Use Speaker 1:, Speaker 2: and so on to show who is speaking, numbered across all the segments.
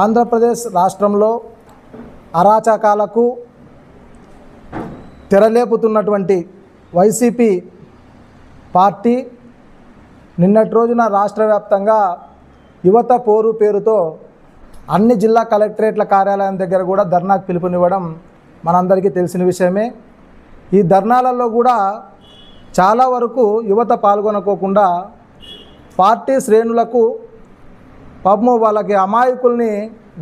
Speaker 1: ఆంధ్రప్రదేశ్ రాష్ట్రంలో అరాచకాలకు తెరలేపుతున్నటువంటి YCP party నిన్నటి రోజున రాష్ట్ర వ్యాప్తంగా యువత పోరు పేరుతో అన్ని జిల్లా కలెక్టరేట్ల కార్యాలయం దగ్గర కూడా ధర్నాకు పిలుపునివ్వడం మనందరికీ తెలిసిన విషయమే. ఈ ధర్నాలలో కూడా చాలా వరకు యువత పాల్గొనకోకుండా పార్టీ శ్రేణులకు పాపము వాళ్ళకి అమాయకుల్ని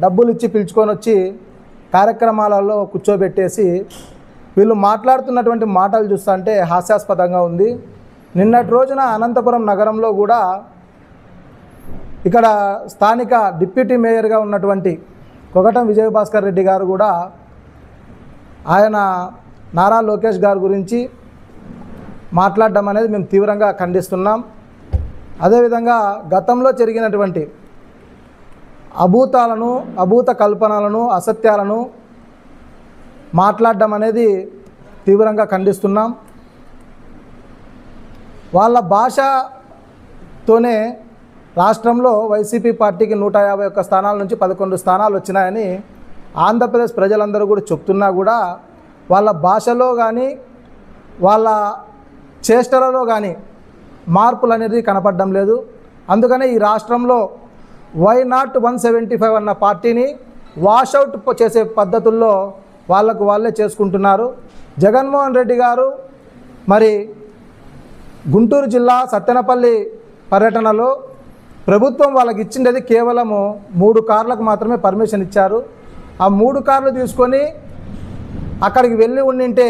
Speaker 1: డబ్బులు ఇచ్చి పిలుచుకొని వచ్చి కార్యక్రమాలలో కూర్చోబెట్టేసి వీళ్ళు మాట్లాడుతున్నటువంటి మాటలు చూస్తుంటే హాస్యాస్పదంగా ఉంది. నిన్నటి రోజున అనంతపురం నగరంలో కూడా ఇక్కడ స్థానిక డిప్యూటీ మేయర్గా ఉన్నటువంటి కొగటం విజయభాస్కర్ రెడ్డి గారు కూడా ఆయన నారా లోకేష్ గారి గురించి మాట్లాడడం అనేది మేము తీవ్రంగా ఖండిస్తున్నాం. అదేవిధంగా గతంలో జరిగినటువంటి అభూత కల్పనలను అసత్యాలను మాట్లాడడం అనేది తీవ్రంగా ఖండిస్తున్నాం. వాళ్ళ భాషతోనే రాష్ట్రంలో వైసీపీ పార్టీకి 151 స్థానాల నుంచి 11 స్థానాలు వచ్చినాయని ఆంధ్రప్రదేశ్ ప్రజలందరూ కూడా చెప్తున్నా కూడా వాళ్ళ భాషలో కానీ వాళ్ళ చేష్టలలో కానీ మార్పులు అనేది కనపడడం లేదు. అందుకనే ఈ రాష్ట్రంలో వై నాట్ 175 అన్న పార్టీని వాషౌట్ చేసే పద్ధతుల్లో వాళ్ళే చేసుకుంటున్నారు. జగన్మోహన్ రెడ్డి గారు మరి గుంటూరు జిల్లా సత్తెనపల్లి పర్యటనలో ప్రభుత్వం వాళ్ళకి ఇచ్చిండేది కేవలము 3 కార్లకు మాత్రమే పర్మిషన్ ఇచ్చారు. ఆ 3 కార్లు తీసుకొని అక్కడికి వెళ్ళి ఉండింటే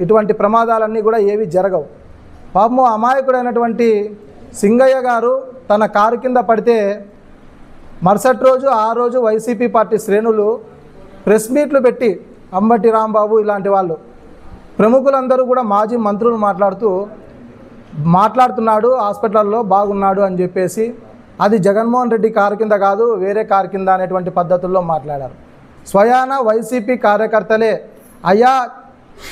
Speaker 1: ఇటువంటి ప్రమాదాలన్నీ కూడా ఏవి జరగవు. పాపము అమాయకుడైనటువంటి సింగయ్య గారు తన కారు కింద పడితే మరుసటి రోజు ఆ రోజు వైసీపీ పార్టీ శ్రేణులు ప్రెస్ మీట్లు పెట్టి అంబటి రాంబాబు ఇలాంటి వాళ్ళు ప్రముఖులందరూ కూడా మాజీ మంత్రులు మాట్లాడుతున్నాడు హాస్పిటల్లో బాగున్నాడు అని చెప్పేసి అది జగన్మోహన్ రెడ్డి కారు కింద కాదు వేరే కారు కింద అనేటువంటి పద్ధతుల్లో మాట్లాడారు. స్వయాన వైసీపీ కార్యకర్తలే అయ్యా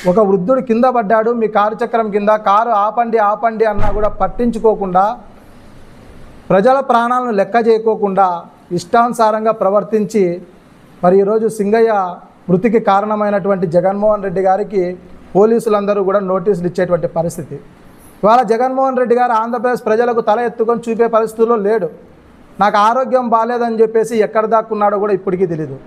Speaker 1: ఒక వృద్ధుడు కింద పడ్డాడు మీ కారు చక్రం కింద కారు ఆపండి అన్నా కూడా పట్టించుకోకుండా ప్రజల ప్రాణాలను లెక్క చేయకోకుండా ఇష్టానుసారంగా ప్రవర్తించి మరి ఈరోజు సింగయ్య మృతికి కారణమైనటువంటి జగన్మోహన్ రెడ్డి గారికి పోలీసులందరూ కూడా నోటీసులు ఇచ్చేటువంటి పరిస్థితి. ఇవాళ జగన్మోహన్ రెడ్డి గారు ఆంధ్రప్రదేశ్ ప్రజలకు తల ఎత్తుకొని చూపే పరిస్థితుల్లో లేడు. నాకు ఆరోగ్యం బాగాలేదని చెప్పేసి ఎక్కడ దాక్కున్నాడో కూడా ఇప్పటికీ తెలీదు.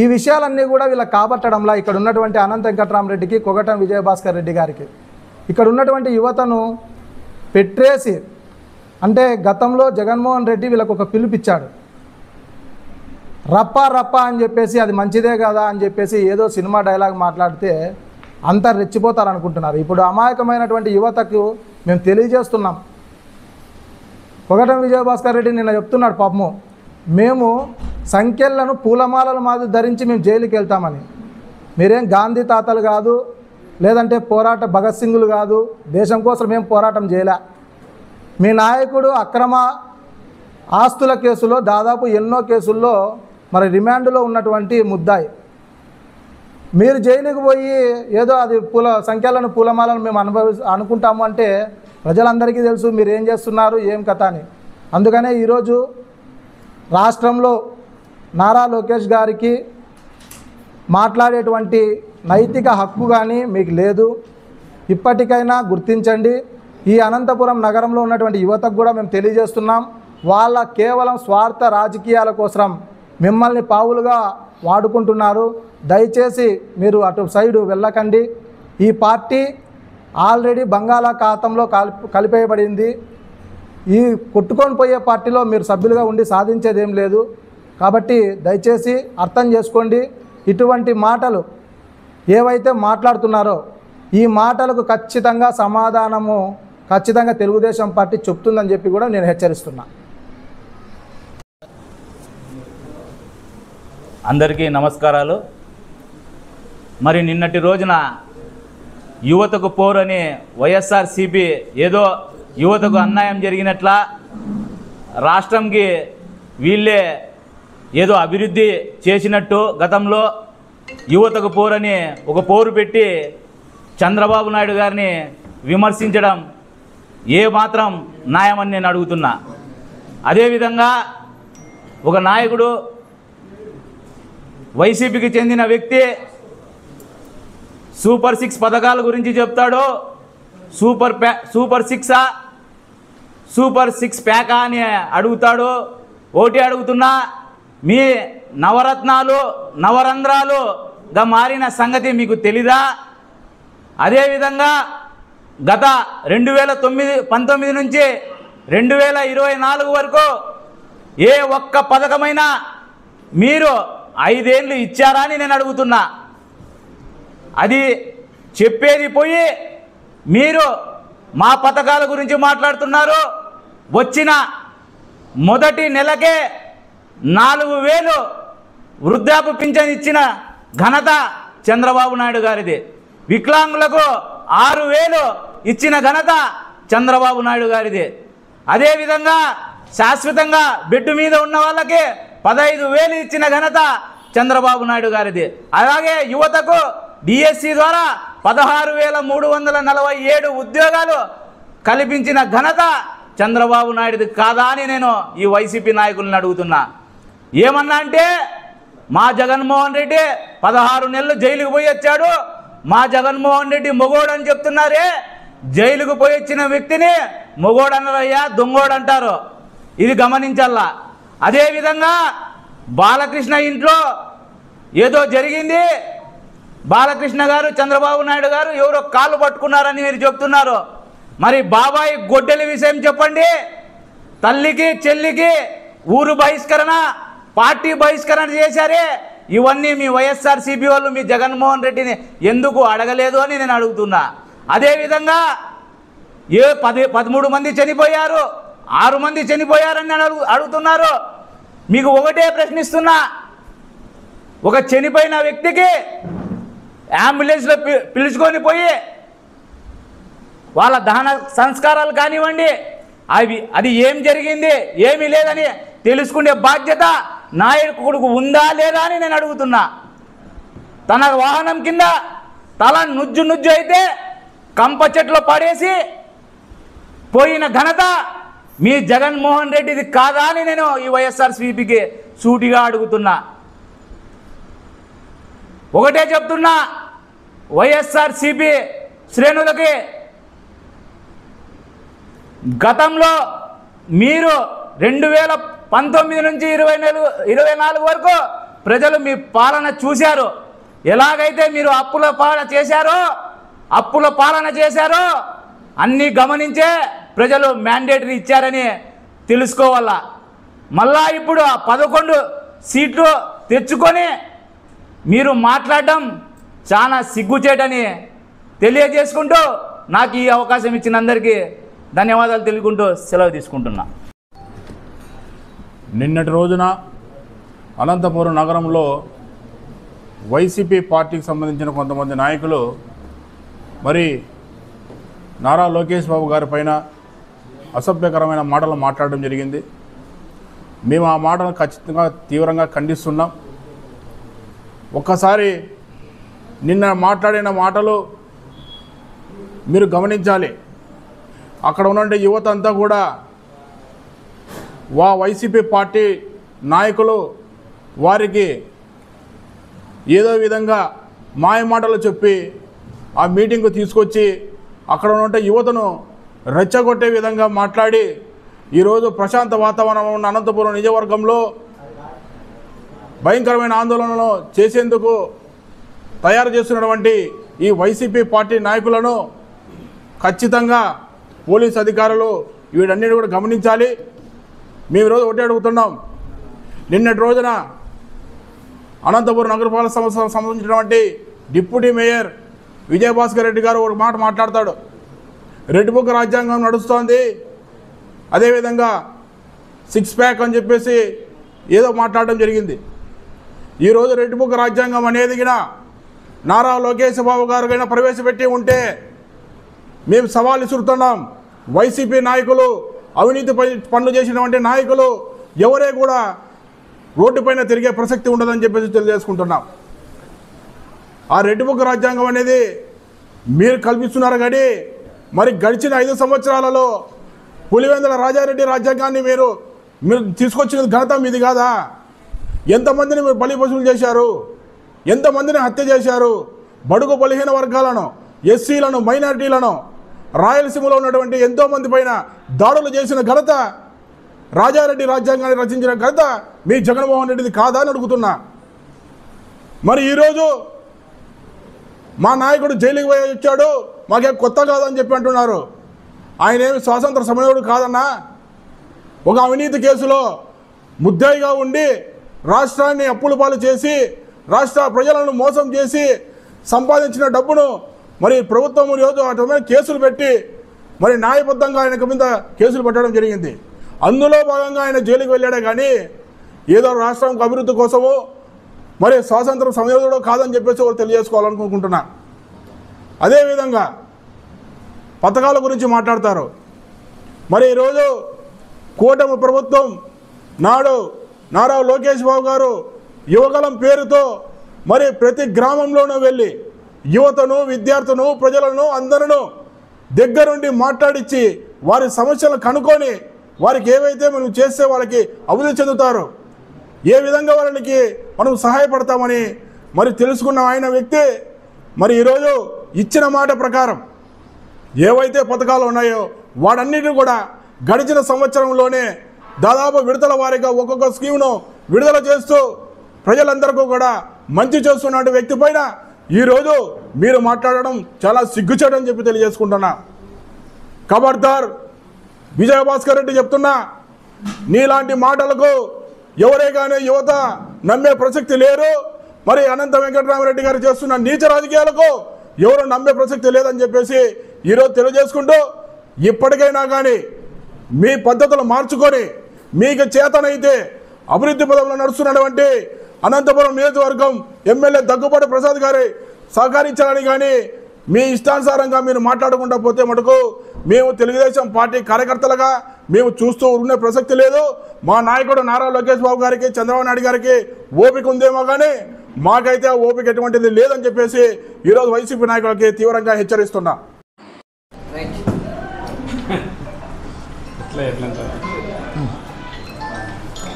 Speaker 1: ఈ విషయాలన్నీ కూడా వీళ్ళకి కాబట్టడంలా ఇక్కడ ఉన్నటువంటి అనంత వెంకటరామరెడ్డికి కొగటం విజయభాస్కర్ రెడ్డి గారికి ఇక్కడ ఉన్నటువంటి యువతను పెట్టేసి అంటే గతంలో జగన్మోహన్ రెడ్డి వీళ్ళకు ఒక పిలుపిచ్చాడు రప్ప అని చెప్పేసి అది మంచిదే కదా అని చెప్పేసి ఏదో సినిమా డైలాగ్ మాట్లాడితే అంతా రెచ్చిపోతారనుకుంటున్నారు. ఇప్పుడు అమాయకమైనటువంటి యువతకు మేము తెలియజేస్తున్నాం. కొగటం విజయభాస్కర్ రెడ్డి నిన్న చెప్తున్నాడు పాపము మేము సంఖ్యలను పూలమాలల మాదిరి ధరించి మేము జైలుకి వెళ్తామని. మీరేం గాంధీ తాతలు కాదు లేదంటే భగత్ సింగులు కాదు దేశం కోసం మేము పోరాటం చేయలే. మీ నాయకుడు అక్రమ ఆస్తుల కేసులో దాదాపు ఎన్నో కేసుల్లో మరి రిమాండ్లో ఉన్నటువంటి ముద్దాయి. మీరు జైలుకి పోయి ఏదో అది సంఖ్యలను పూలమాలను మేము అనుకుంటాము అంటే ప్రజలందరికీ తెలుసు మీరు ఏం చేస్తున్నారు ఏం కథ అని. అందుకనే ఈరోజు రాష్ట్రంలో నారా లోకేష్ గారికి మాట్లాడేటువంటి నైతిక హక్కు కానీ మీకు లేదు. ఇప్పటికైనా గుర్తించండి. ఈ అనంతపురం నగరంలో ఉన్నటువంటి యువతకు కూడా మేము తెలియజేస్తున్నాం. వాళ్ళ కేవలం స్వార్థ రాజకీయాల కోసం మిమ్మల్ని పావులుగా వాడుకుంటున్నారు. దయచేసి మీరు అటు సైడు వెళ్ళకండి. ఈ పార్టీ ఆల్రెడీ బంగాళాఖాతంలో కలిపేయబడింది. ఈ కొట్టుకొని పోయే పార్టీలో మీరు సభ్యులుగా ఉండి సాధించేదేం లేదు. కాబట్టి దయచేసి అర్థం చేసుకోండి. ఇటువంటి మాటలు ఏవైతే మాట్లాడుతున్నారో ఈ మాటలకు ఖచ్చితంగా తెలుగుదేశం పార్టీ చెప్తుందని చెప్పి కూడా నేను హెచ్చరిస్తున్నా.
Speaker 2: అందరికీ నమస్కారాలు. మరి నిన్నటి రోజున యువతకు పోరని వైఎస్ఆర్సీపీ ఏదో యువతకు అన్యాయం జరిగినట్లా రాష్ట్రంకి వీళ్ళే ఏదో అభివృద్ధి చేసినట్టు గతంలో యువతకు పోరని ఒక పోరు పెట్టి చంద్రబాబు నాయుడు గారిని విమర్శించడం ఏ మాత్రం న్యాయమని నేను అడుగుతున్నా. అదేవిధంగా ఒక నాయకుడు వైసీపీకి చెందిన వ్యక్తి సూపర్ 6 పథకాల గురించి చెప్తాడు. సూపర్ 6 సూపర్ 6 ప్యాకా అని అడుగుతాడు. ఒకటి అడుగుతున్నా, మీ నవరత్నాలు నవరంధ్రాలుగా మారిన సంగతి మీకు తెలీదా? అదేవిధంగా గత 2019 నుంచి 2024 వరకు ఏ ఒక్క పథకమైనా మీరు 5 ఏళ్ళు ఇచ్చారా అని నేను అడుగుతున్నా. అది చెప్పేది పోయి మీరు మా పథకాల గురించి మాట్లాడుతున్నారు. వచ్చిన మొదటి నెలకే 4000 వృద్ధాప్య పింఛన్ ఇచ్చిన ఘనత చంద్రబాబు నాయుడు గారిది. వికలాంగులకు 6000 ఇచ్చిన ఘనత చంద్రబాబు నాయుడు గారిది. అదేవిధంగా శాశ్వతంగా బెడ్ మీద ఉన్న వాళ్ళకి 15,000 ఇచ్చిన ఘనత చంద్రబాబు నాయుడు గారిది. అలాగే యువతకు డిఎస్సి ద్వారా 16,347 ఉద్యోగాలు కల్పించిన ఘనత చంద్రబాబు నాయుడుది కాదా అని నేను ఈ వైసీపీ నాయకులను అడుగుతున్నా. ఏమన్నా అంటే మా జగన్మోహన్ రెడ్డి 16 నెలలు జైలుకు పోయి వచ్చాడు, మా జగన్మోహన్ రెడ్డి మొగోడు అని చెప్తున్నారే. జైలుకు పోయి వచ్చిన వ్యక్తిని మొగోడు అన్నారయ్యా, దొంగోడు అంటారు. ఇది గమనించాలా. అదేవిధంగా బాలకృష్ణ ఇంట్లో ఏదో జరిగింది, బాలకృష్ణ గారు చంద్రబాబు నాయుడు గారు ఎవరో కాళ్ళు పట్టుకున్నారని మీరు చెప్తున్నారు. మరి బాబాయ్ గొడ్డలి విషయం చెప్పండి. తల్లికి చెల్లికి ఊరు బహిష్కరణ, పార్టీ బహిష్కరణ చేశారే. ఇవన్నీ మీ వైఎస్ఆర్సీపీ వాళ్ళు మీ జగన్మోహన్ రెడ్డిని ఎందుకు అడగలేదు అని నేను అడుగుతున్నా. అదేవిధంగా 13 మంది చనిపోయారు, 6 మంది చనిపోయారని అడుగుతున్నారు. మీకు ఒకటే ప్రశ్నిస్తున్నా, ఒక చనిపోయిన వ్యక్తికి అంబులెన్స్లో పిలుచుకొని పోయి వాళ్ళ దహన సంస్కారాలు కానివ్వండి, అది ఏం జరిగింది ఏమీ లేదని తెలుసుకునే బాధ్యత నాయకుడికి ఉందా లేదా అని నేను అడుగుతున్నా. తన వాహనం కింద తల నుజ్జు అయితే కంప చెట్లో పడేసి పోయిన ఘనత మీ జగన్మోహన్ రెడ్డిది కాదా అని నేను ఈ వైఎస్ఆర్సీపీకి సూటిగా అడుగుతున్నా. ఒకటే చెప్తున్నా, వైఎస్ఆర్సీపీ శ్రేణులకి గతంలో మీరు 2019 నుంచి 2024 వరకు ప్రజలు మీ పాలన చూశారు. ఎలాగైతే మీరు అప్పుల పాలన చేశారో అన్నీ గమనించే ప్రజలు మ్యాండేటరీ ఇచ్చారని తెలుసుకోవాలా. మళ్ళా ఇప్పుడు 11 సీట్లు తెచ్చుకొని మీరు మాట్లాడడం చాలా సిగ్గుచేటని తెలియజేసుకుంటూ నాకు ఈ అవకాశం ఇచ్చిన అందరికీ ధన్యవాదాలు తెలుపుకుంటూ సెలవు తీసుకుంటున్నా.
Speaker 3: నిన్నటి రోజున అనంతపురం నగరంలో వైసీపీ పార్టీకి సంబంధించిన కొంతమంది నాయకులు మరి నారా లోకేష్ బాబు గారి పైన అసభ్యకరమైన మాటలు మాట్లాడడం జరిగింది. మేము ఆ మాటలను ఖచ్చితంగా తీవ్రంగా ఖండిస్తున్నాం. ఒక్కసారి నిన్న మాట్లాడిన మాటలు మీరు గమనించాలి. అక్కడ ఉన్న యువత అంతా కూడా వైసీపీ పార్టీ నాయకులు వారికి ఏదో విధంగా మాయ మాటలు చెప్పి ఆ మీటింగ్కు తీసుకొచ్చి అక్కడ ఉన్న యువతను రెచ్చగొట్టే విధంగా మాట్లాడి ఈరోజు ప్రశాంత వాతావరణం ఉన్న అనంతపురం నియోజకవర్గంలో భయంకరమైన ఆందోళనలు చేసేందుకు తయారు చేస్తున్నటువంటి ఈ వైసీపీ పార్టీ నాయకులను ఖచ్చితంగా పోలీస్ అధికారులు వీటన్నిటి కూడా గమనించాలి. మేము ఈరోజు ఒకటే అడుగుతున్నాం. నిన్నటి రోజున అనంతపురం నగరపాలక సంస్థకు సంబంధించినటువంటి డిప్యూటీ మేయర్ విజయభాస్కర్ రెడ్డి గారు ఒక మాట మాట్లాడతాడు. రెడ్ బుక్ రాజ్యాంగం నడుస్తోంది, అదేవిధంగా 6 ప్యాక్ అని చెప్పేసి ఏదో మాట్లాడడం జరిగింది. ఈరోజు రెడ్ బుక్ రాజ్యాంగం అనేది నారా లోకేష్ బాబు గారు కైనా ప్రవేశపెట్టి ఉంటే మేము సవాల్ ఇస్తున్నాం. వైసీపీ నాయకులు, అవినీతి పనులు చేసినటువంటి నాయకులు ఎవరే కూడా రోడ్డుపైన తిరిగే ప్రసక్తి ఉండదని చెప్పేసి తెలియజేసుకుంటున్నాం. ఆ రెడ్ బుక్ రాజ్యాంగం అనేది మీరు కల్పిస్తున్నారు. కానీ మరి గడిచిన 5 సంవత్సరాలలో పులివెందుల రాజారెడ్డి రాజ్యాంగాన్ని మీరు తీసుకొచ్చిన ఘనత మీది కాదా? ఎంతమందిని మీరు బలి పశువులు చేశారు? ఎంతమందిని హత్య చేశారు? బడుగు బలహీన వర్గాలను, ఎస్సీలను, మైనారిటీలను, రాయలసీమలో ఉన్నటువంటి ఎంతోమంది పైన దాడులు చేసిన ఘనత, రాజారెడ్డి రాజ్యాంగాన్ని రచించిన ఘనత మీ జగన్మోహన్ రెడ్డిది కాదా అని అడుగుతున్నా. మరి ఈరోజు మా నాయకుడు జైలుకి పోయి వచ్చాడు, మాకేం కొత్త కాదని చెప్పి అంటున్నారు. ఆయన ఏమి స్వాతంత్ర సమయుడు కాదన్నా. ఒక అవినీతి కేసులో ముద్దాయిగా ఉండి రాష్ట్రాన్ని అప్పుల పాలు చేసి రాష్ట్ర ప్రజలను మోసం చేసి సంపాదించిన డబ్బును మరి ప్రభుత్వం ఈరోజు అటువంటి కేసులు పెట్టి మరి న్యాయబద్ధంగా ఆయన మీద కేసులు పెట్టడం జరిగింది. అందులో భాగంగా ఆయన జైలుకి వెళ్ళాడే కానీ ఏదో రాష్ట్రం అభివృద్ధి కోసము మరి స్వాతంత్ర సమయుడు కాదని చెప్పేసి వాళ్ళు తెలియజేసుకోవాలనుకుంటున్నా. అదేవిధంగా పథకాల గురించి మాట్లాడతారు. మరి ఈరోజు కూటమి ప్రభుత్వం నారా లోకేష్ బాబు గారు యువగలం పేరుతో మరి ప్రతి గ్రామంలోనూ వెళ్ళి యువతను, విద్యార్థులను, ప్రజలను అందరూ దగ్గరుండి మాట్లాడించి వారి సమస్యలను కనుక్కొని వారికి ఏవైతే మనం చేస్తే వాళ్ళకి అభివృద్ధి చెందుతారో ఏ విధంగా వాళ్ళకి మనం సహాయపడతామని మరి తెలుసుకున్న ఆయన వ్యక్తి మరి ఈరోజు ఇచ్చిన మాట ప్రకారం ఏవైతే పథకాలు ఉన్నాయో వాటన్నిటిని కూడా గడిచిన సంవత్సరంలోనే దాదాపు విడతల వారీగా ఒక్కొక్క స్కీమ్ను విడుదల చేస్తూ ప్రజలందరికీ కూడా మంచి చేస్తున్న వ్యక్తి పైన ఈరోజు మీరు మాట్లాడడం చాలా సిగ్గుచేటని చెప్పి తెలియజేసుకుంటున్నా. ఖబర్దార్ విజయభాస్కర్ రెడ్డి చెప్తున్నా, నీలాంటి మాటలకు ఎవరే కానీ యువత నమ్మే ప్రసక్తి లేరు. మరి అనంత వెంకటరామరెడ్డి గారు చేస్తున్న నీచ రాజకీయాలకు ఎవరు నమ్మే ప్రసక్తి లేదని చెప్పేసి ఈరోజు తెలియజేసుకుంటూ ఇప్పటికైనా కానీ మీ పద్ధతులు మార్చుకొని మీకు చేతనైతే అభివృద్ధి పదంలో నడుస్తున్నటువంటి అనంతపురం నియోజకవర్గం ఎమ్మెల్యే దగ్గుబాటి ప్రసాద్ గారి సహకరించాలని కానీ మీ ఇష్టానుసారంగా మీరు మాట్లాడకుండా పోతే మటుకు మేము తెలుగుదేశం పార్టీ కార్యకర్తలుగా మేము చూస్తూ ఉండే ప్రసక్తి లేదు. మా నాయకుడు నారా లోకేష్ బాబు గారికి, చంద్రబాబు నాయుడు గారికి ఓపిక ఉందేమో కానీ మాకైతే ఆ ఓపిక ఎటువంటిది లేదని చెప్పేసి ఈరోజు వైసీపీ నాయకులకి తీవ్రంగా హెచ్చరిస్తున్నా.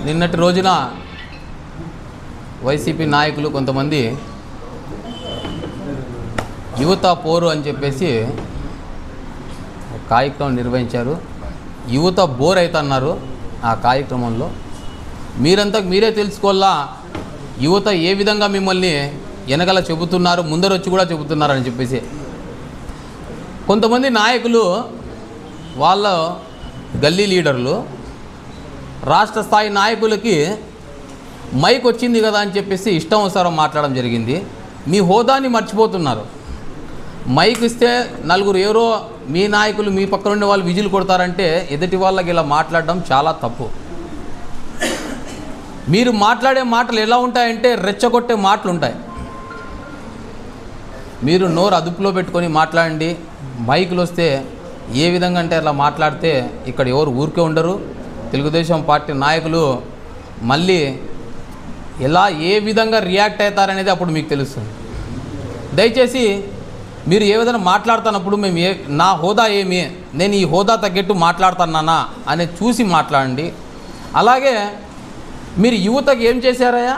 Speaker 4: నిన్నటి రోజున వైసీపీ నాయకులు కొంతమంది యువత పోరు అని చెప్పేసి కార్యక్రమం నిర్వహించారు. యువత బోర్ అవుతున్నారు ఆ కార్యక్రమంలో. మీరే తెలుసుకోవాలా యువత ఏ విధంగా మిమ్మల్ని వెనకల చెబుతున్నారు, ముందరొచ్చి కూడా చెబుతున్నారని చెప్పేసి. కొంతమంది నాయకులు వాళ్ళ గల్లీ లీడర్లు రాష్ట్ర స్థాయి నాయకులకి మైక్ వచ్చింది కదా అని చెప్పేసి ఇష్టానుసారం మాట్లాడడం జరిగింది. మీ హోదాని మర్చిపోతున్నారు. మైక్ ఇస్తే నలుగురు ఎవరో మీ నాయకులు మీ పక్కన ఉండే వాళ్ళు విజిల్ కొడతారంటే ఎదుటి వాళ్ళకి ఇలా మాట్లాడడం చాలా తప్పు. మీరు మాట్లాడే మాటలు ఎలా ఉంటాయంటే రెచ్చగొట్టే మాటలు ఉంటాయి. మీరు నోరు అదుపులో పెట్టుకొని మాట్లాడండి. మైకులు వస్తే ఏ విధంగా అంటే అలా మాట్లాడితే ఇక్కడ ఎవరు ఊరికే ఉండరు. తెలుగుదేశం పార్టీ నాయకులు మళ్ళీ ఎలా ఏ విధంగా రియాక్ట్ అవుతారనేది అప్పుడు మీకు తెలుస్తుంది. దయచేసి మీరు ఏ విధంగా మాట్లాడుతున్నప్పుడు మేము నా హోదా ఏమి, నేను ఈ హోదా తగ్గట్టు మాట్లాడుతున్నానా అనేది చూసి మాట్లాడండి. అలాగే మీరు యువతకు ఏం చేశారయ్యా?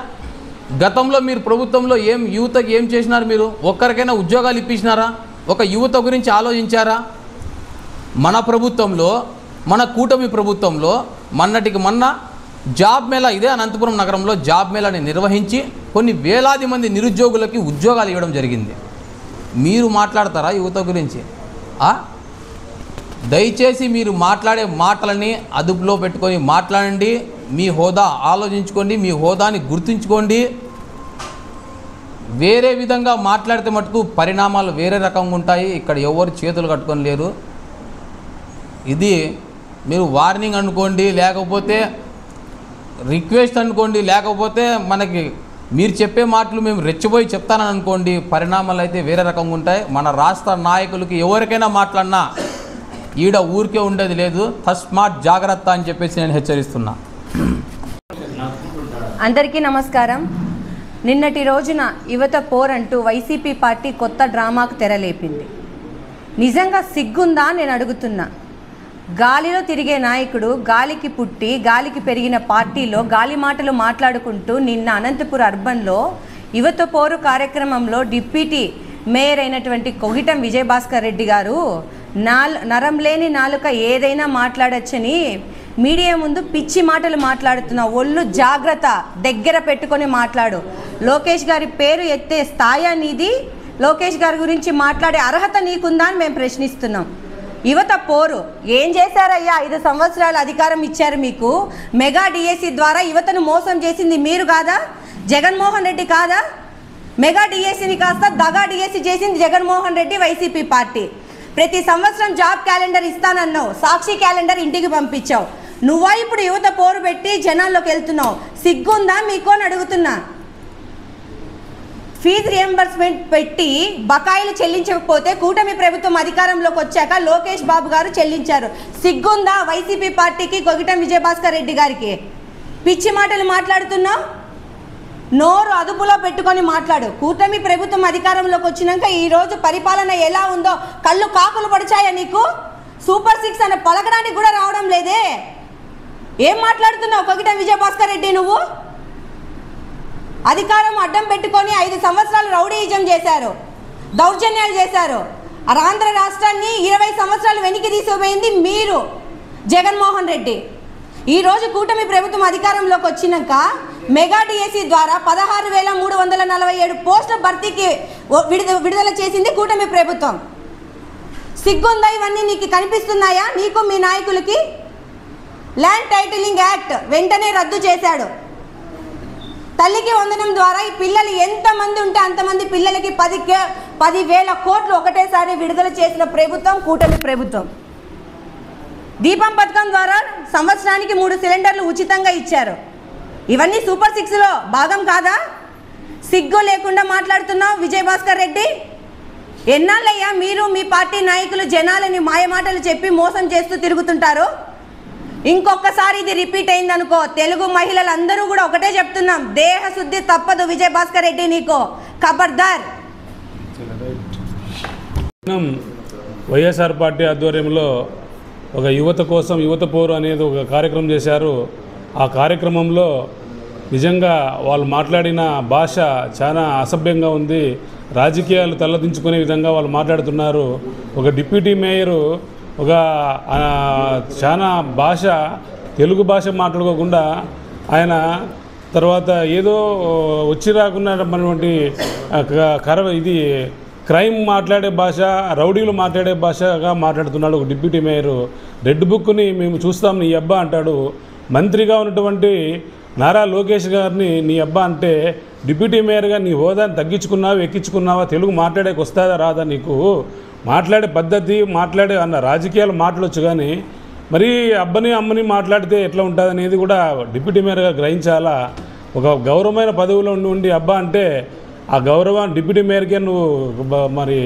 Speaker 4: గతంలో మీరు ప్రభుత్వంలో యువతకు ఏం చేసినారు? మీరు ఒక్కరికైనా ఉద్యోగాలు ఇప్పించినారా? ఒక యువత గురించి ఆలోచించారా? మన ప్రభుత్వంలో, మన కూటమి ప్రభుత్వంలో మొన్నటికి మొన్న జాబ్ మేళా, ఇదే అనంతపురం నగరంలో జాబ్ మేళాని నిర్వహించి కొన్ని వేలాది మంది నిరుద్యోగులకి ఉద్యోగాలు ఇవ్వడం జరిగింది. మీరు మాట్లాడతారా యువత గురించి? దయచేసి మీరు మాట్లాడే మాటలని అదుపులో పెట్టుకొని మాట్లాడండి. మీ హోదా ఆలోచించుకోండి, మీ హోదాని గుర్తుంచుకోండి. వేరే విధంగా మాట్లాడితే మటుకు పరిణామాలు వేరే రకంగా ఉంటాయి. ఇక్కడ ఎవరు చేతులు కట్టుకొని లేరు. ఇది మీరు వార్నింగ్ అనుకోండి, లేకపోతే రిక్వెస్ట్ అనుకోండి, లేకపోతే మనకి మీరు చెప్పే మాటలు మేము రెచ్చిపోయి చెప్తానని అనుకోండి. పరిణామాలు అయితే వేరే రకంగా ఉంటాయి. మన రాష్ట్ర నాయకులకి ఎవరికైనా మాట్లాడినా ఈడ ఊరికే ఉండేది లేదు. తస్మాత్ జాగ్రత్త అని చెప్పేసి నేను హెచ్చరిస్తున్నా.
Speaker 5: అందరికీ నమస్కారం. నిన్నటి రోజున యువత పోరంటూ వైసీపీ పార్టీ కొత్త డ్రామాకు తెరలేపింది. నిజంగా సిగ్గుందా నేను అడుగుతున్నా. గాలిలో తిరిగే నాయకుడు గాలికి పుట్టి గాలికి పెరిగిన పార్టీలో గాలి మాటలు మాట్లాడుకుంటూ నిన్న అనంతపురం అర్బన్లో యువత పోరు కార్యక్రమంలో డిప్యూటీ మేయర్ అయినటువంటి కొగిటం విజయభాస్కర్ రెడ్డి గారు నరం లేని నాలుక ఏదైనా మాట్లాడొచ్చని మీడియా ముందు పిచ్చి మాటలు మాట్లాడుతున్నా. ఒళ్ళు జాగ్రత్త, దగ్గర పెట్టుకొని మాట్లాడు. లోకేష్ గారి పేరు ఎత్తే స్థాయి నీది. లోకేష్ గారి గురించి మాట్లాడే అర్హత నీకుందా అని మేము ప్రశ్నిస్తున్నాం. యువత పోరు ఏం చేశారయ్యా? 5 సంవత్సరాల అధికారం ఇచ్చారు మీకు. మెగా డిఎస్సి ద్వారా యువతను మోసం చేసింది మీరు కాదా? జగన్మోహన్ రెడ్డి కాదా? మెగా డిఎస్సిని కాస్త దగా డిఎస్సి చేసింది జగన్మోహన్ రెడ్డి, వైసీపీ పార్టీ. ప్రతి సంవత్సరం జాబ్ క్యాలెండర్ ఇస్తానన్నావు, సాక్షి క్యాలెండర్ ఇంటికి పంపించావు. నువ్వా ఇప్పుడు యువత పోరు పెట్టి జనాల్లోకి వెళ్తున్నావు? సిగ్గుందా మీకు అని అడుగుతున్నా. ఫీజు రియంబర్స్మెంట్ పెట్టి బకాయిలు చెల్లించకపోతే కూటమి ప్రభుత్వం అధికారంలోకి వచ్చాక లోకేష్ బాబు గారు చెల్లించారు. సిగ్గుందా వైసీపీ పార్టీకి, కొగిటం విజయభాస్కర్ రెడ్డి గారికి? పిచ్చి మాటలు మాట్లాడుతున్నావు. నోరు అదుపులో పెట్టుకొని మాట్లాడు. కూటమి ప్రభుత్వం అధికారంలోకి వచ్చినాక ఈరోజు పరిపాలన ఎలా ఉందో కళ్ళు కాకులు పడిచాయా నీకు? సూపర్ 6 అనే పలకడానికి కూడా రావడం లేదే. ఏం మాట్లాడుతున్నావు కొగిటం విజయభాస్కర్ రెడ్డి? నువ్వు అధికారం అడ్డం పెట్టుకొని 5 సంవత్సరాలు రౌడీయిజం చేశారు, దౌర్జన్యాలు చేశారు. ఆంధ్ర రాష్ట్రాన్ని 20 సంవత్సరాలు వెనక్కి తీసుకుపోయింది మీరు, జగన్మోహన్ రెడ్డి. ఈరోజు కూటమి ప్రభుత్వం అధికారంలోకి వచ్చినాక మెగా డిఎస్సి ద్వారా 16,347 పోస్టుల భర్తీకి విడుదల చేసింది కూటమి ప్రభుత్వం. సిగ్గుందా? ఇవన్నీ నీకు కనిపిస్తున్నాయా? నీకు మీ నాయకులకి? ల్యాండ్ టైటిలింగ్ యాక్ట్ వెంటనే రద్దు చేశాడు. తల్లికి వందనం ద్వారా ఈ పిల్లలు ఎంతమంది ఉంటే అంతమంది పిల్లలకి 10,000 కోట్లు ఒకటేసారి విడుదల చేసిన ప్రభుత్వం కూటమి ప్రభుత్వం. దీపం పథకం ద్వారా సంవత్సరానికి 3 సిలిండర్లు ఉచితంగా ఇచ్చారు. ఇవన్నీ సూపర్ 6లో భాగం కాదా? సిగ్గు లేకుండా మాట్లాడుతున్నావు విజయభాస్కర్ రెడ్డి. ఎన్నాళ్ళయ్యా మీరు మీ పార్టీ నాయకులు జనాలని మాయమాటలు చెప్పి మోసం చేస్తూ తిరుగుతుంటారు? ఇంకొకసారి ఇది రిపీట్ అయిందనుకో, తెలుగు మహిళలందరూ కూడా ఒకటే చెప్తున్నాం, దేహశుద్ధి తప్పదు విజయభాస్కర్ రెడ్డి నీకు. ఖబర్దార్.
Speaker 6: వైఎస్ఆర్ పార్టీ ఆధ్వర్యంలో ఒక యువత కోసం యువత పోరు అనేది ఒక కార్యక్రమం చేశారు. ఆ కార్యక్రమంలో నిజంగా వాళ్ళు మాట్లాడిన భాష చాలా అసభ్యంగా ఉంది. రాజకీయాలు తలదించుకునే విధంగా వాళ్ళు మాట్లాడుతున్నారు. ఒక డిప్యూటీ మేయరు ఒక చాలా భాష, తెలుగు భాష మాట్లాడుకోకుండా ఆయన తర్వాత ఏదో వచ్చి రాకున్నటువంటి ఇది క్రైమ్ మాట్లాడే భాష, రౌడీలు మాట్లాడే భాషగా మాట్లాడుతున్నాడు ఒక డిప్యూటీ మేయరు. రెడ్ బుక్ని మేము చూస్తాం నీ అబ్బా అంటాడు. మంత్రిగా ఉన్నటువంటి నారా లోకేష్ గారిని నీ అబ్బా అంటే డిప్యూటీ మేయర్గా నీ హోదాని తగ్గించుకున్నావా, ఎక్కించుకున్నావా? తెలుగు మాట్లాడేకి వస్తుందా రాదా నీకు? మాట్లాడే పద్ధతి, మాట్లాడే అన్న రాజకీయాలు మాట్లాడవచ్చు, కానీ మరి అబ్బని అమ్మని మాట్లాడితే ఎట్లా ఉంటుంది అనేది కూడా డిప్యూటీ మేయర్గా గ్రహించాలా. ఒక గౌరవమైన పదవిలో ఉండి అబ్బా అంటే ఆ గౌరవం డిప్యూటీ మేయర్కే నువ్వు మరి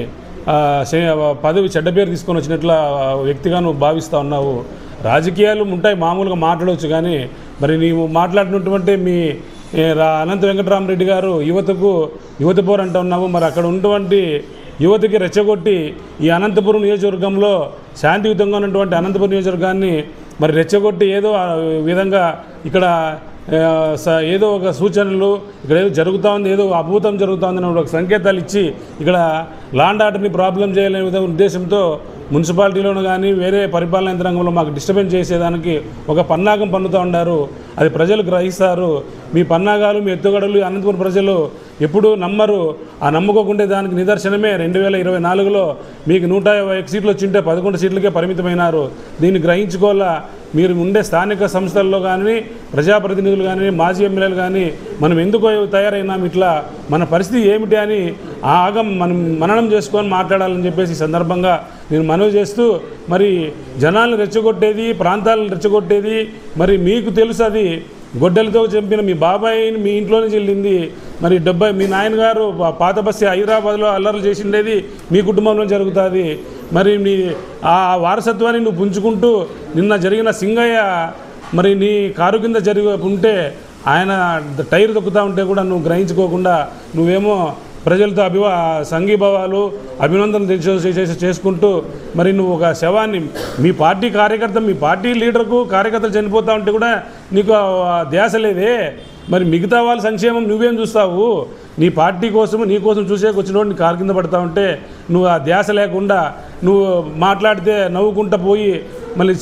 Speaker 6: పదవి చెడ్డ పేరు తీసుకొని వచ్చినట్ల వ్యక్తిగా నువ్వు భావిస్తూ ఉన్నావు. రాజకీయాలు ఉంటాయి, మామూలుగా మాట్లాడవచ్చు, కానీ మరి నీవు మాట్లాడినటువంటి మీ అనంత వెంకటరామరెడ్డి గారు యువత పోరు అంటూ ఉన్నావు. మరి అక్కడ ఉన్నటువంటి యువతకి రెచ్చగొట్టి ఈ అనంతపురం నియోజకవర్గంలో శాంతియుతంగా ఉన్నటువంటి అనంతపురం నియోజకవర్గాన్ని మరి రెచ్చగొట్టి ఏదో విధంగా ఇక్కడ ఏదో ఒక సూచనలు, ఇక్కడ ఏదో జరుగుతూ ఉంది, ఏదో అభూతం జరుగుతూ ఉందని ఒక సంకేతాలు ఇచ్చి ఇక్కడ లాండ్ ఆర్డర్ని ప్రాబ్లం చేయాలనే ఉద్దేశంతో మున్సిపాలిటీలోనూ కానీ వేరే పరిపాలన యంత్రాంగంలో మాకు డిస్టర్బెన్స్ చేసేదానికి ఒక పన్నాగం పన్నుతూ ఉన్నారు. అది ప్రజలు గ్రహిస్తారు. మీ పన్నాగాలు, మీ ఎత్తుగడలు అనంతపురం ప్రజలు ఎప్పుడూ నమ్మరు. ఆ నమ్ముకోకుండే దానికి నిదర్శనమే 2024లో మీకు 151 సీట్లు వచ్చింటే 11 సీట్లకే పరిమితమైనారు. దీన్ని గ్రహించుకోవాలా. మీరు ఉండే స్థానిక సంస్థల్లో కానీ, ప్రజాప్రతినిధులు కానీ, మాజీ ఎమ్మెల్యేలు కానీ మనం ఎందుకు తయారైనాం, ఇట్లా మన పరిస్థితి ఏమిటి అని ఆగం మనం మననం చేసుకొని మాట్లాడాలని చెప్పేసి ఈ సందర్భంగా నేను మనవి చేస్తూ, మరి జనాలను రెచ్చగొట్టేది, ప్రాంతాలను రెచ్చగొట్టేది మరి మీకు తెలుసు. అది గొడ్డలతో చంపిన మీ బాబాయిని మీ ఇంట్లోనే చెల్లింది. మరి మీ నాయనగారు పాత బస్సు హైదరాబాద్లో అల్లర్లు చేసిండేది మీ కుటుంబంలో జరుగుతుంది. మరి నీ ఆ వారసత్వాన్ని నువ్వు పుంజుకుంటూ నిన్న జరిగిన సింగయ్య మరి నీ కారు కింద జరిగి ఉంటే ఆయన టైర్ తొక్కుతూ ఉంటే కూడా నువ్వు గ్రహించుకోకుండా నువ్వేమో ప్రజలతో సంఘీభావాలు అభినందనలు చేసుకుంటూ మరి నువ్వు ఒక శవాన్ని మీ పార్టీ కార్యకర్త మీ పార్టీ లీడర్కు కార్యకర్తలు చనిపోతా ఉంటే కూడా నీకు ధ్యాస లేదే. మరి మిగతా వాళ్ళ సంక్షేమం నువ్వేం చూస్తావు? నీ పార్టీ కోసం నీ కోసం చూసేకొచ్చినోడు నీ కారు కింద పడతా ఉంటే నువ్వు ఆ ధ్యాస లేకుండా నువ్వు మాట్లాడితే నవ్వుకుంటూ పోయి మళ్ళీ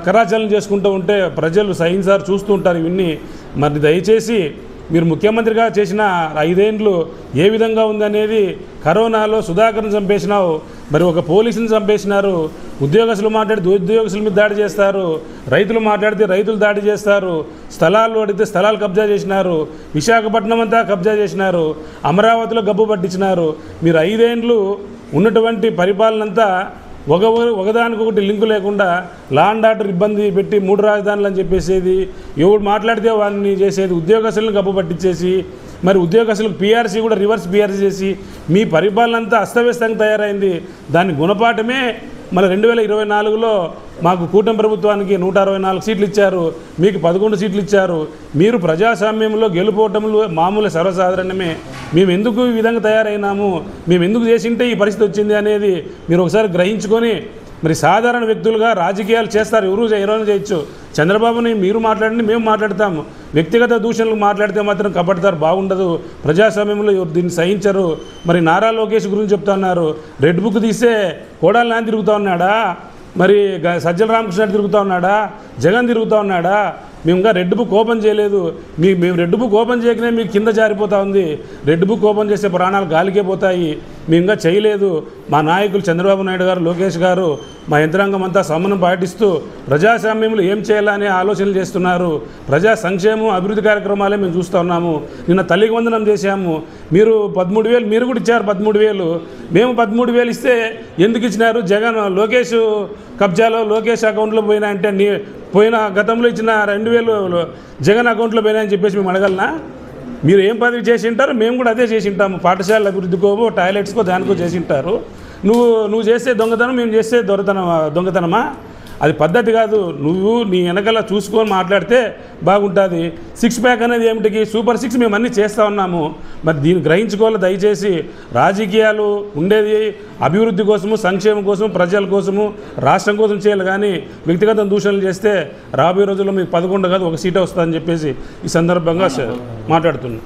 Speaker 6: కరాచలనం చేసుకుంటూ ఉంటే ప్రజలు సహించారు, చూస్తూ ఉంటారు ఇవన్నీ. మరి దయచేసి మీరు ముఖ్యమంత్రిగా చేసిన 5 ఏళ్ళు ఏ విధంగా ఉందనేది, కరోనాలో సుధాకర్ని చంపేసినావు, మరి ఒక పోలీసుని చంపేసినారు, ఉద్యోగస్తులు మాట్లాడితే ఉద్యోగస్తుల మీద దాడి చేస్తారు, రైతులు మాట్లాడితే రైతులు దాడి చేస్తారు, స్థలాలు అడిగితే స్థలాలు కబ్జా చేసినారు, విశాఖపట్నం అంతా కబ్జా చేసినారు, అమరావతిలో గబ్బు పట్టించినారు. మీరు 5 ఏళ్ళు ఉన్నటువంటి పరిపాలన అంతా ఒకదానికొకటి లింకు లేకుండా లా అండ్ ఆర్డర్ ఇబ్బంది పెట్టి 3 రాజధానులు అని చెప్పేసేది, ఎవడు మాట్లాడితే వాడిని చేసేది, ఉద్యోగస్తులను గబ్బు పట్టించేసి మరి ఉద్యోగస్తులకు పీఆర్సీ కూడా రివర్స్ పీఆర్సీ చేసి మీ పరిపాలన అంతా అస్తవ్యస్తంగా తయారైంది. దాని గుణపాఠమే మన 2024లో మాకు కూటమి ప్రభుత్వానికి 164 సీట్లు ఇచ్చారు, మీకు 11 సీట్లు ఇచ్చారు. మీరు ప్రజాస్వామ్యంలో గెలుపోవటంలో మామూలు సర్వసాధారణమే. మేము ఎందుకు ఈ విధంగా తయారైనాము, మేము ఎందుకు చేసింటే ఈ పరిస్థితి వచ్చింది అనేది మీరు ఒకసారి గ్రహించుకొని మరి సాధారణ వ్యక్తులుగా రాజకీయాలు చేస్తారు, ఎవరైనా చేయొచ్చు. చంద్రబాబుని మీరు మాట్లాడండి, మేము మాట్లాడతాము. వ్యక్తిగత దూషణలు మాట్లాడితే మాత్రం కపడతారు, బాగుండదు. ప్రజాస్వామ్యంలో దీన్ని సహించరు. మరి నారా లోకేష్ గురించి చెప్తున్నారు, రెడ్ బుక్ తీస్తే కోడాలి నాని తిరుగుతూ ఉన్నాడా, మరి సజ్జల రామకృష్ణ తిరుగుతూ ఉన్నాడా, జగన్ తిరుగుతూ ఉన్నాడా? మేము ఇంకా రెడ్ బుక్ ఓపెన్ చేయలేదు. మేము రెడ్ బుక్ ఓపెన్ చేయకనే మీకు కింద జారిపోతూ ఉంది. రెడ్ బుక్ ఓపెన్ చేసే ప్రాణాలు గాలికే పోతాయి. మేము ఇంకా చేయలేదు. మా నాయకులు చంద్రబాబు నాయుడు గారు, లోకేష్ గారు, మా యంత్రాంగం అంతా సమన్వయం పాటిస్తూ ప్రజాస్వామ్యంలో ఏం చేయాలనే ఆలోచనలు చేస్తున్నారు. ప్రజా సంక్షేమం అభివృద్ధి కార్యక్రమాలే మేము చూస్తూ ఉన్నాము. నిన్న తల్లికి వందనం చేశాము. మీరు 13,000 మీరు కూడా ఇచ్చారు. 13,000 మేము 13,000 ఇస్తే ఎందుకు ఇచ్చినారు? జగన్ లోకేష్ కబ్జాలో లోకేష్ అకౌంట్లో పోయినా అంటే పోయిన గతంలో ఇచ్చిన 2,000 జగన్ అకౌంట్లో పోయినాయని చెప్పేసి మేము అడగలనా? మీరు ఏం పదవి చేసి ఉంటారు, మేము కూడా అదే చేసి ఉంటాము. పాఠశాలల అభివృద్ధికో టాయిలెట్స్కో దానికో చేసి ఉంటారు. నువ్వు చేసే దొంగతనం మేము చేసే దొంగతనమా? అది పద్ధతి కాదు. నువ్వు నీ వెనకాల చూసుకొని మాట్లాడితే బాగుంటుంది. 6 ప్యాక్ అనేది ఏమిటికి? సూపర్ 6 మేము అన్నీ చేస్తూ ఉన్నాము. మరి దీన్ని గ్రహించుకోవాలి. దయచేసి రాజకీయాలు ఉండేది అభివృద్ధి కోసము, సంక్షేమం కోసం, ప్రజల కోసము, రాష్ట్రం కోసం చేయాలి. కానీ వ్యక్తిగత దూషణలు చేస్తే రాబోయే రోజుల్లో మీకు 11 కాదు 1 సీటే వస్తుందని చెప్పేసి ఈ సందర్భంగా మాట్లాడుతున్నాను.